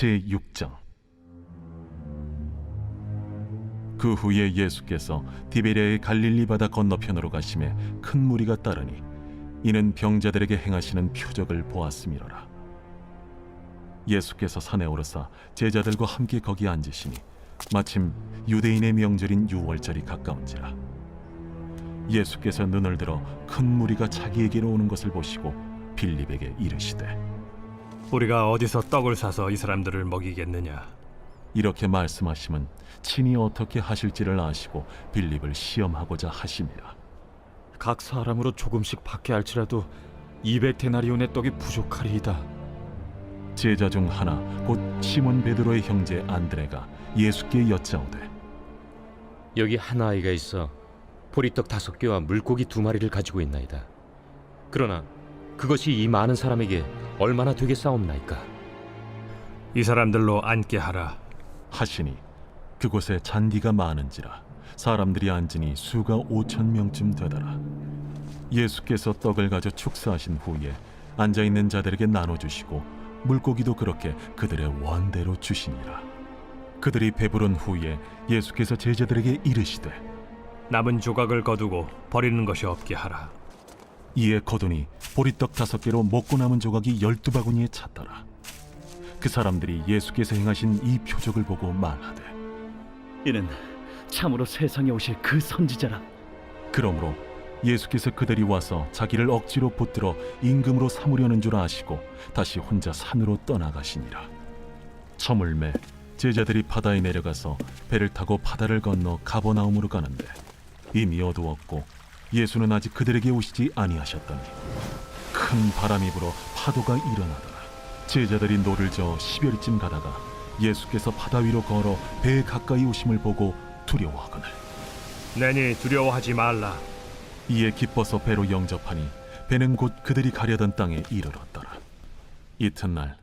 제6장. 그 후에 예수께서 디베랴의 갈릴리 바다 건너편으로 가심에 큰 무리가 따르니 이는 병자들에게 행하시는 표적을 보았음이로라. 예수께서 산에 오르사 제자들과 함께 거기 앉으시니 마침 유대인의 명절인 유월절이 가까운지라. 예수께서 눈을 들어 큰 무리가 자기에게로 오는 것을 보시고 빌립에게 이르시되 우리가 어디서 떡을 사서 이 사람들을 먹이겠느냐? 이렇게 말씀하심은 친히 어떻게 하실지를 아시고 빌립을 시험하고자 하심이라. 각 사람으로 조금씩 받게 할지라도 200데나리온의 떡이 부족하리이다. 제자 중 하나 곧 시몬 베드로의 형제 안드레가 예수께 여짜오되 여기 한 아이가 있어 보리떡 5개와 물고기 2마리를 가지고 있나이다. 그러나 그것이 이 많은 사람에게 얼마나 되겠사옵나이까? 이 사람들로 앉게 하라. 하시니 그곳에 잔디가 많은지라 사람들이 앉으니 수가 5,000명쯤 되더라. 예수께서 떡을 가져 축사하신 후에 앉아있는 자들에게 나눠주시고 물고기도 그렇게 그들의 원대로 주시니라. 그들이 배부른 후에 예수께서 제자들에게 이르시되 남은 조각을 거두고 버리는 것이 없게 하라. 이에 거두니 보리떡 5개로 먹고 남은 조각이 12바구니에 찼더라. 그 사람들이 예수께서 행하신 이 표적을 보고 말하되 이는 참으로 세상에 오실 그 선지자라. 그러므로 예수께서 그들이 와서 자기를 억지로 붙들어 임금으로 삼으려는 줄 아시고 다시 혼자 산으로 떠나가시니라. 저물매 제자들이 바다에 내려가서 배를 타고 바다를 건너 가버나움으로 가는데 이미 어두웠고 예수는 아직 그들에게 오시지 아니하셨더니 큰 바람이 불어 파도가 일어나더라. 제자들이 노를 저어 10여리쯤 가다가 예수께서 바다 위로 걸어 배에 가까이 오심을 보고 두려워하거늘 내니 두려워하지 말라. 이에 기뻐서 배로 영접하니 배는 곧 그들이 가려던 땅에 이르렀더라. 이튿날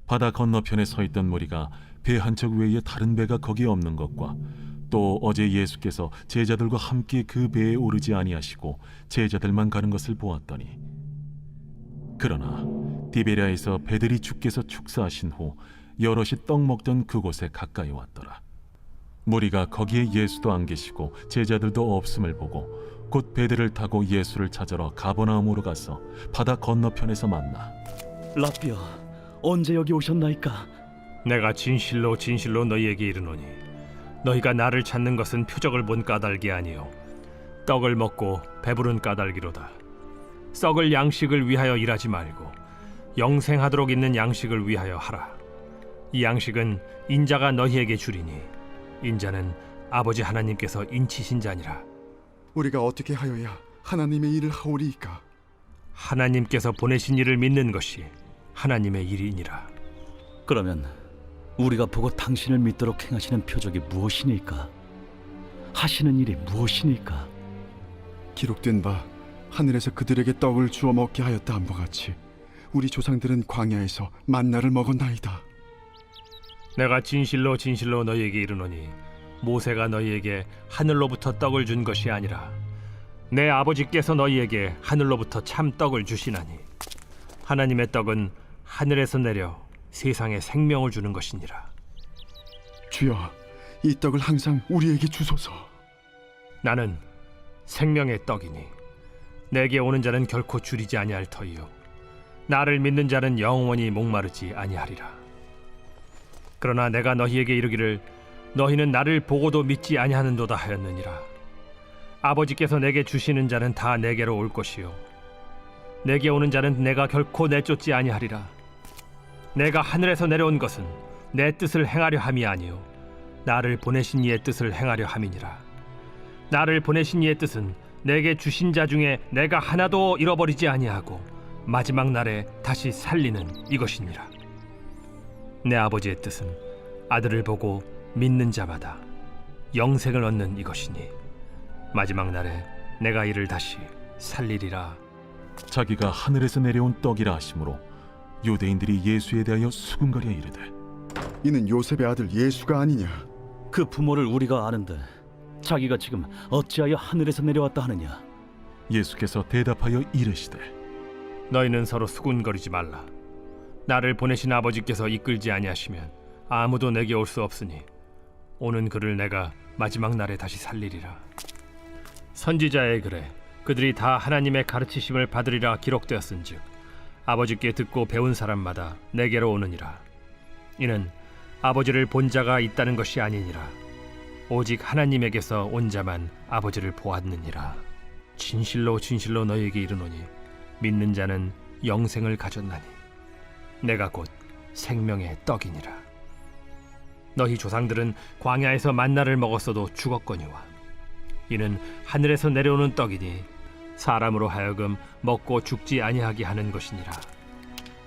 바다 건너편에 서 있던 무리가 배 한 척 외에 다른 배가 거기에 없는 것과 또 어제 예수께서 제자들과 함께 그 배에 오르지 아니하시고 제자들만 가는 것을 보았더니 그러나 디베랴에서 배들이 주께서 축사하신 후 여럿이 떡 먹던 그곳에 가까이 왔더라. 무리가 거기에 예수도 안 계시고 제자들도 없음을 보고 곧 배들을 타고 예수를 찾으러 가버나움으로 가서 바다 건너편에서 만나 라삐어, 언제 여기 오셨나이까? 내가 진실로 진실로 너희에게 이르노니 너희가 나를 찾는 것은 표적을 본 까닭이 아니요 떡을 먹고 배부른 까닭이로다. 썩을 양식을 위하여 일하지 말고 영생하도록 있는 양식을 위하여 하라. 이 양식은 인자가 너희에게 주리니 인자는 아버지 하나님께서 인치신 자니라. 우리가 어떻게 하여야 하나님의 일을 하오리이까? 하나님께서 보내신 이를 믿는 것이 하나님의 일이니라. 그러면 우리가 보고 당신을 믿도록 행하시는 표적이 무엇이니까? 하시는 일이 무엇이니까? 기록된 바 하늘에서 그들에게 떡을 주어 먹게 하였다 함과 같이 우리 조상들은 광야에서 만나를 먹었나이다. 내가 진실로 진실로 너희에게 이르노니 모세가 너희에게 하늘로부터 떡을 준 것이 아니라 내 아버지께서 너희에게 하늘로부터 참 떡을 주시나니 하나님의 떡은 하늘에서 내려 세상에 생명을 주는 것이니라. 주여, 이 떡을 항상 우리에게 주소서. 나는 생명의 떡이니 내게 오는 자는 결코 줄이지 아니할 터이요 나를 믿는 자는 영원히 목마르지 아니하리라. 그러나 내가 너희에게 이르기를 너희는 나를 보고도 믿지 아니하는도다 하였느니라. 아버지께서 내게 주시는 자는 다 내게로 올 것이요 내게 오는 자는 내가 결코 내쫓지 아니하리라. 내가 하늘에서 내려온 것은 내 뜻을 행하려 함이 아니요 나를 보내신 이의 뜻을 행하려 함이니라. 나를 보내신 이의 뜻은 내게 주신 자 중에 내가 하나도 잃어버리지 아니하고 마지막 날에 다시 살리는 이것이니라. 내 아버지의 뜻은 아들을 보고 믿는 자마다 영생을 얻는 이것이니 마지막 날에 내가 이를 다시 살리리라. 자기가 하늘에서 내려온 떡이라 하심으로 유대인들이 예수에 대하여 수군거려 이르되 이는 요셉의 아들 예수가 아니냐? 그 부모를 우리가 아는데 자기가 지금 어찌하여 하늘에서 내려왔다 하느냐? 예수께서 대답하여 이르시되 너희는 서로 수군거리지 말라. 나를 보내신 아버지께서 이끌지 아니하시면 아무도 내게 올 수 없으니 오는 그를 내가 마지막 날에 다시 살리리라. 선지자의 글에 그들이 다 하나님의 가르치심을 받으리라 기록되었은즉 아버지께 듣고 배운 사람마다 내게로 오느니라. 이는 아버지를 본 자가 있다는 것이 아니니라. 오직 하나님에게서 온 자만 아버지를 보았느니라. 진실로 진실로 너희에게 이르노니 믿는 자는 영생을 가졌나니 내가 곧 생명의 떡이니라. 너희 조상들은 광야에서 만나를 먹었어도 죽었거니와 이는 하늘에서 내려오는 떡이니 사람으로 하여금 먹고 죽지 아니하게 하는 것이니라.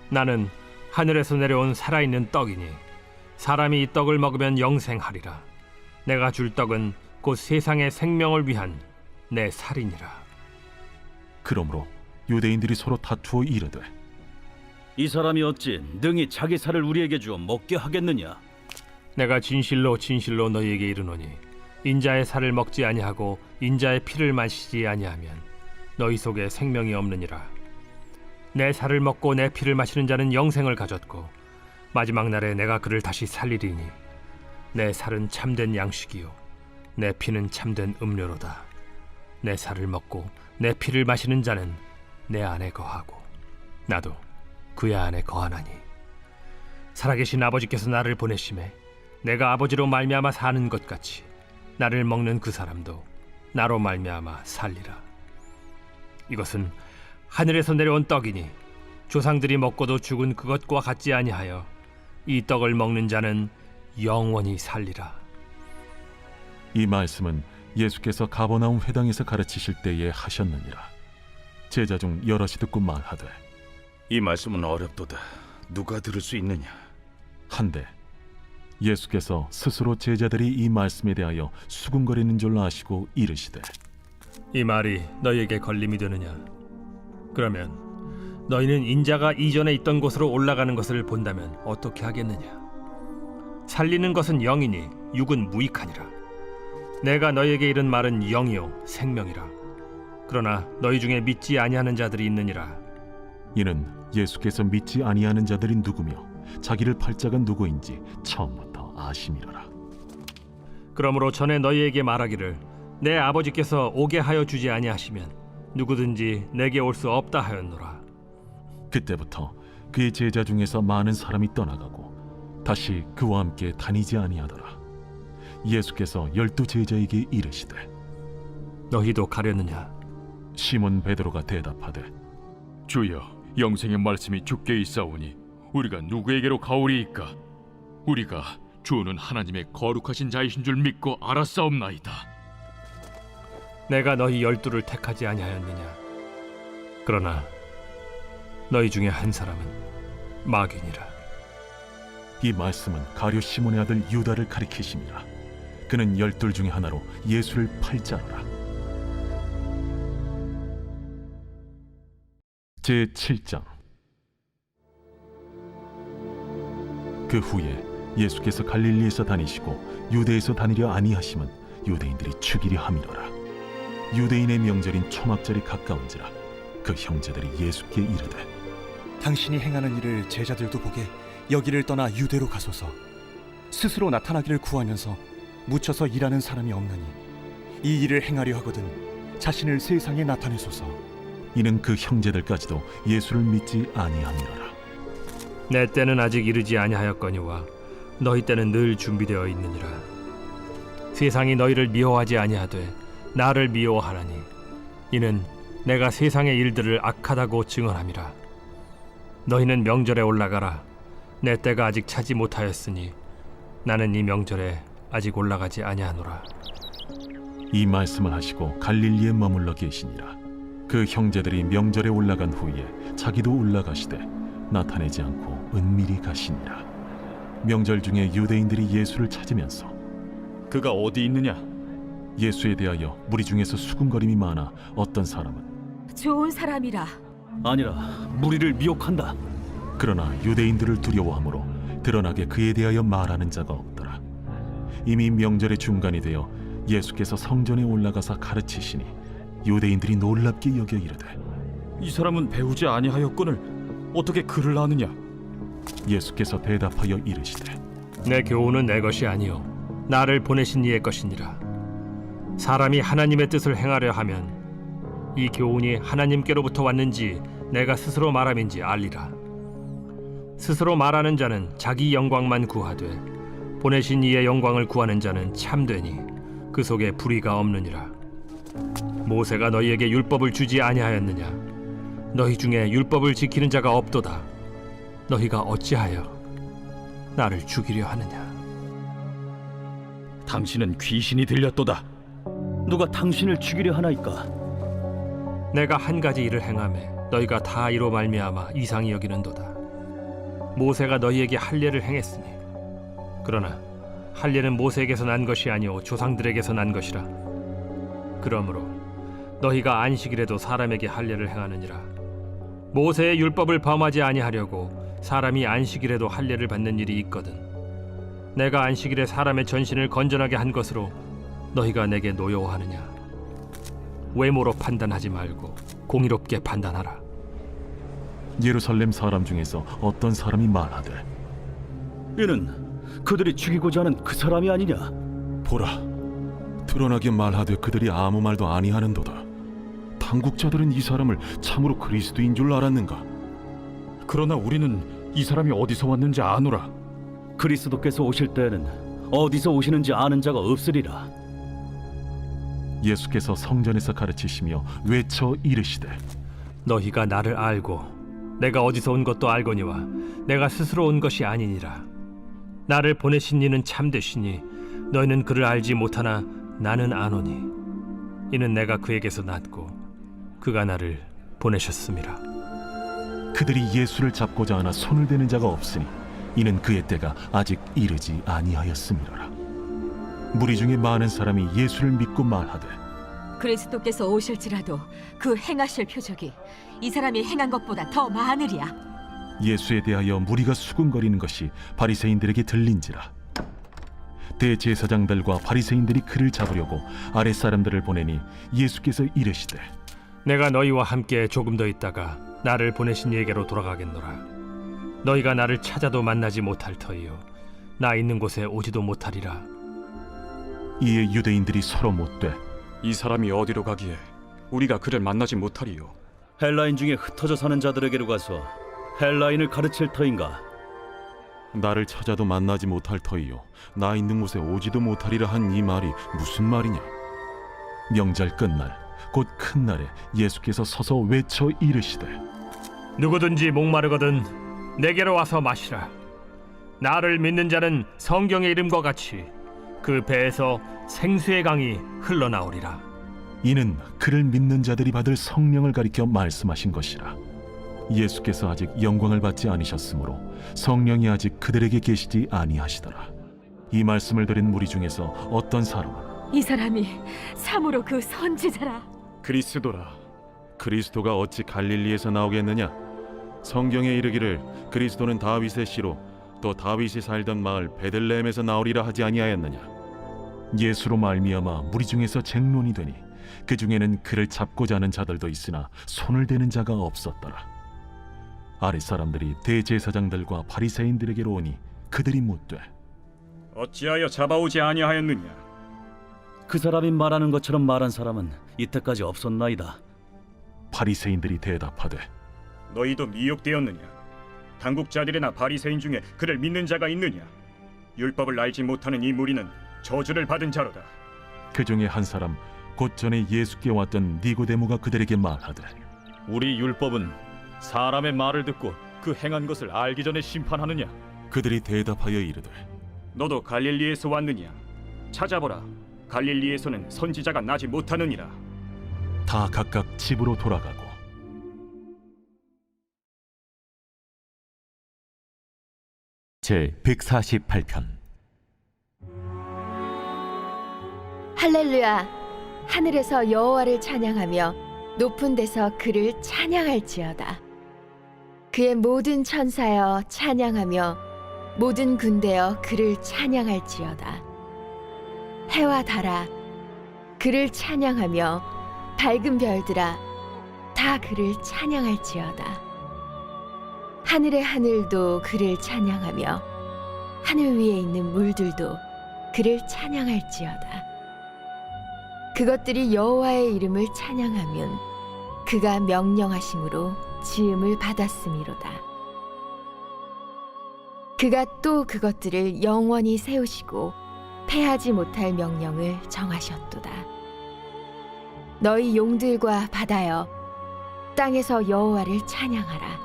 나는 하늘에서 내려온 살아있는 떡이니 사람이 이 떡을 먹으면 영생하리라. 내가 줄 떡은 곧 세상의 생명을 위한 내 살이니라. 그러므로 유대인들이 서로 다투어 이르되 이 사람이 어찌 능히 자기 살을 우리에게 주어 먹게 하겠느냐? 내가 진실로 진실로 너희에게 이르노니 인자의 살을 먹지 아니하고 인자의 피를 마시지 아니하면 너희 속에 생명이 없느니라. 내 살을 먹고 내 피를 마시는 자는 영생을 가졌고 마지막 날에 내가 그를 다시 살리리니 내 살은 참된 양식이요 내 피는 참된 음료로다. 내 살을 먹고 내 피를 마시는 자는 내 안에 거하고 나도 그의 안에 거하나니 살아계신 아버지께서 나를 보내심에 내가 아버지로 말미암아 사는 것 같이 나를 먹는 그 사람도 나로 말미암아 살리라. 이것은 하늘에서 내려온 떡이니 조상들이 먹고도 죽은 그것과 같지 아니하여 이 떡을 먹는 자는 영원히 살리라. 이 말씀은 예수께서 가버나움 회당에서 가르치실 때에 하셨느니라. 제자 중 여럿이 듣고 말하되 이 말씀은 어렵도다. 누가 들을 수 있느냐? 한데 예수께서 스스로 제자들이 이 말씀에 대하여 수군거리는 줄 아시고 이르시되 이 말이 너희에게 걸림이 되느냐? 그러면 너희는 인자가 이전에 있던 곳으로 올라가는 것을 본다면 어떻게 하겠느냐? 살리는 것은 영이니 육은 무익하니라. 내가 너희에게 이른 말은 영이요 생명이라. 그러나 너희 중에 믿지 아니하는 자들이 있느니라. 이는 예수께서 믿지 아니하는 자들이 누구며 자기를 팔 자가 누구인지 처음부터 아심이로라. 그러므로 전에 너희에게 말하기를 내 아버지께서 오게 하여 주지 아니하시면 누구든지 내게 올 수 없다 하였노라. 그때부터 그의 제자 중에서 많은 사람이 떠나가고 다시 그와 함께 다니지 아니하더라. 예수께서 12 제자에게 이르시되 너희도 가려느냐? 시몬 베드로가 대답하되 주여, 영생의 말씀이 주께 있사오니 우리가 누구에게로 가오리이까? 우리가 주는 하나님의 거룩하신 자이신 줄 믿고 알았사옵나이다. 내가 너희 12를 택하지 아니하였느냐? 그러나 너희 중에 한 사람은 마귀니라. 이 말씀은 가룟 시몬의 아들 유다를 가리키심이라. 그는 12 중에 하나로 예수를 팔 자로라. 제7장. 그 후에 예수께서 갈릴리에서 다니시고 유대에서 다니려 아니하심은 유대인들이 죽이려 함이로라. 유대인의 명절인 초막절이 가까운지라 그 형제들이 예수께 이르되 당신이 행하는 일을 제자들도 보게 여기를 떠나 유대로 가소서. 스스로 나타나기를 구하면서 묻혀서 일하는 사람이 없나니 이 일을 행하려 하거든 자신을 세상에 나타내소서. 이는 그 형제들까지도 예수를 믿지 아니함이로라. 내 때는 아직 이르지 아니하였거니와 너희 때는 늘 준비되어 있느니라. 세상이 너희를 미워하지 아니하되 나를 미워하나니 이는 내가 세상의 일들을 악하다고 증언함이라. 너희는 명절에 올라가라. 내 때가 아직 차지 못하였으니 나는 이 명절에 아직 올라가지 아니하노라. 이 말씀을 하시고 갈릴리에 머물러 계시니라. 그 형제들이 명절에 올라간 후에 자기도 올라가시되 나타내지 않고 은밀히 가시니라. 명절 중에 유대인들이 예수를 찾으면서 그가 어디 있느냐? 예수에 대하여 무리 중에서 수군거림이 많아 어떤 사람은 좋은 사람이라. 아니라 무리를 미혹한다. 그러나 유대인들을 두려워하므로 드러나게 그에 대하여 말하는 자가 없더라. 이미 명절의 중간이 되어 예수께서 성전에 올라가사 가르치시니 유대인들이 놀랍게 여겨 이르되 이 사람은 배우지 아니하였거늘 어떻게 그를 아느냐? 예수께서 대답하여 이르시되 내 교훈은 내 것이 아니요 나를 보내신 이의 것이니라. 사람이 하나님의 뜻을 행하려 하면 이 교훈이 하나님께로부터 왔는지 내가 스스로 말함인지 알리라. 스스로 말하는 자는 자기 영광만 구하되 보내신 이의 영광을 구하는 자는 참되니 그 속에 불의가 없느니라. 모세가 너희에게 율법을 주지 아니하였느냐? 너희 중에 율법을 지키는 자가 없도다. 너희가 어찌하여 나를 죽이려 하느냐? 당신은 귀신이 들렸도다. 누가 당신을 죽이려 하나이까? 내가 한 가지 일을 행하매 너희가 다 이로 말미암아 이상히 여기는도다. 모세가 너희에게 할례를 행했으니 그러나 할례는 모세에게서 난 것이 아니오 조상들에게서 난 것이라. 그러므로 너희가 안식일에도 사람에게 할례를 행하느니라. 모세의 율법을 범하지 아니하려고 사람이 안식일에도 할례를 받는 일이 있거든. 내가 안식일에 사람의 전신을 건전하게 한 것으로 너희가 내게 노여워하느냐? 외모로 판단하지 말고 공의롭게 판단하라. 예루살렘 사람 중에서 어떤 사람이 말하되 이는 그들이 죽이고자 하는 그 사람이 아니냐? 보라, 드러나게 말하되 그들이 아무 말도 아니하는도다. 당국자들은 이 사람을 참으로 그리스도인 줄 알았는가? 그러나 우리는 이 사람이 어디서 왔는지 아노라. 그리스도께서 오실 때에는 어디서 오시는지 아는 자가 없으리라. 예수께서 성전에서 가르치시며 외쳐 이르시되 너희가 나를 알고 내가 어디서 온 것도 알거니와 내가 스스로 온 것이 아니니라. 나를 보내신 이는 참되시니 너희는 그를 알지 못하나 나는 아노니 이는 내가 그에게서 났고 그가 나를 보내셨음이라. 그들이 예수를 잡고자 하나 손을 대는 자가 없으니 이는 그의 때가 아직 이르지 아니하였음이라. 무리 중에 많은 사람이 예수를 믿고 말하되 그리스도께서 오실지라도 그 행하실 표적이 이 사람이 행한 것보다 더 많으리야. 예수에 대하여 무리가 수군거리는 것이 바리새인들에게 들린지라. 대제사장들과 바리새인들이 그를 잡으려고 아랫 사람들을 보내니 예수께서 이르시되 내가 너희와 함께 조금 더 있다가 나를 보내신 이에게로 돌아가겠노라. 너희가 나를 찾아도 만나지 못할 터이요 나 있는 곳에 오지도 못하리라. 이에 유대인들이 서로 묻되 이 사람이 어디로 가기에 우리가 그를 만나지 못하리요? 헬라인 중에 흩어져 사는 자들에게로 가서 헬라인을 가르칠 터인가? 나를 찾아도 만나지 못할 터이요 나 있는 곳에 오지도 못하리라 한 이 말이 무슨 말이냐? 명절 끝날 곧 큰 날에 예수께서 서서 외쳐 이르시되 누구든지 목마르거든 내게로 와서 마시라. 나를 믿는 자는 성경의 이름과 같이 그 배에서 생수의 강이 흘러나오리라. 이는 그를 믿는 자들이 받을 성령을 가리켜 말씀하신 것이라. 예수께서 아직 영광을 받지 않으셨으므로 성령이 아직 그들에게 계시지 아니하시더라. 이 말씀을 들은 무리 중에서 어떤 사람은 이 사람이 참으로 그 선지자라. 그리스도라. 그리스도가 어찌 갈릴리에서 나오겠느냐? 성경에 이르기를 그리스도는 다윗의 씨로 또 다윗이 살던 마을 베들레헴에서 나오리라 하지 아니하였느냐? 예수로 말미암아 무리 중에서 쟁론이 되니 그 중에는 그를 잡고자 하는 자들도 있으나 손을 대는 자가 없었더라. 아랫 사람들이 대제사장들과 바리새인들에게로 오니 그들이 묻되 어찌하여 잡아오지 아니하였느냐? 그 사람이 말하는 것처럼 말한 사람은 이때까지 없었나이다. 바리새인들이 대답하되 너희도 미혹되었느냐? 당국자들이나 바리새인 중에 그를 믿는 자가 있느냐? 율법을 알지 못하는 이 무리는 저주를 받은 자로다. 그 중에 한 사람 곧 전에 예수께 왔던 니고데모가 그들에게 말하되 우리 율법은 사람의 말을 듣고 그 행한 것을 알기 전에 심판하느냐? 그들이 대답하여 이르되 너도 갈릴리에서 왔느냐? 찾아보라. 갈릴리에서는 선지자가 나지 못하느니라. 다 각각 집으로 돌아가고 제 148편 할렐루야. 하늘에서 여호와를 찬양하며 높은 데서 그를 찬양할지어다. 그의 모든 천사여 찬양하며 모든 군대여 그를 찬양할지어다. 해와 달아 그를 찬양하며 밝은 별들아 다 그를 찬양할지어다. 하늘의 하늘도 그를 찬양하며 하늘 위에 있는 물들도 그를 찬양할지어다. 그것들이 여호와의 이름을 찬양하면 그가 명령하심으로 지음을 받았음이로다. 그가 또 그것들을 영원히 세우시고 패하지 못할 명령을 정하셨도다. 너희 용들과 바다여, 땅에서 여호와를 찬양하라.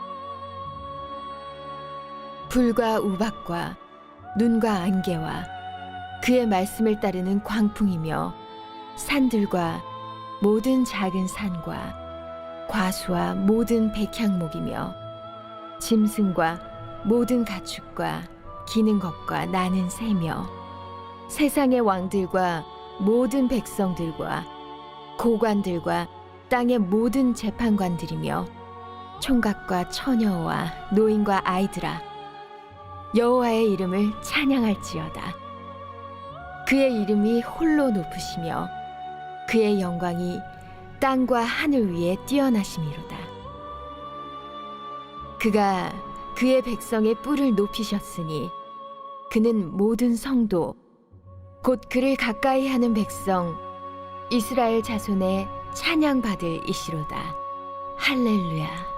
불과 우박과 눈과 안개와 그의 말씀을 따르는 광풍이며 산들과 모든 작은 산과 과수와 모든 백향목이며 짐승과 모든 가축과 기는 것과 나는 새며 세상의 왕들과 모든 백성들과 고관들과 땅의 모든 재판관들이며 총각과 처녀와 노인과 아이들아, 여호와의 이름을 찬양할지어다. 그의 이름이 홀로 높으시며 그의 영광이 땅과 하늘 위에 뛰어나심이로다. 그가 그의 백성의 뿔을 높이셨으니 그는 모든 성도 곧 그를 가까이 하는 백성 이스라엘 자손의 찬양받을 이시로다. 할렐루야.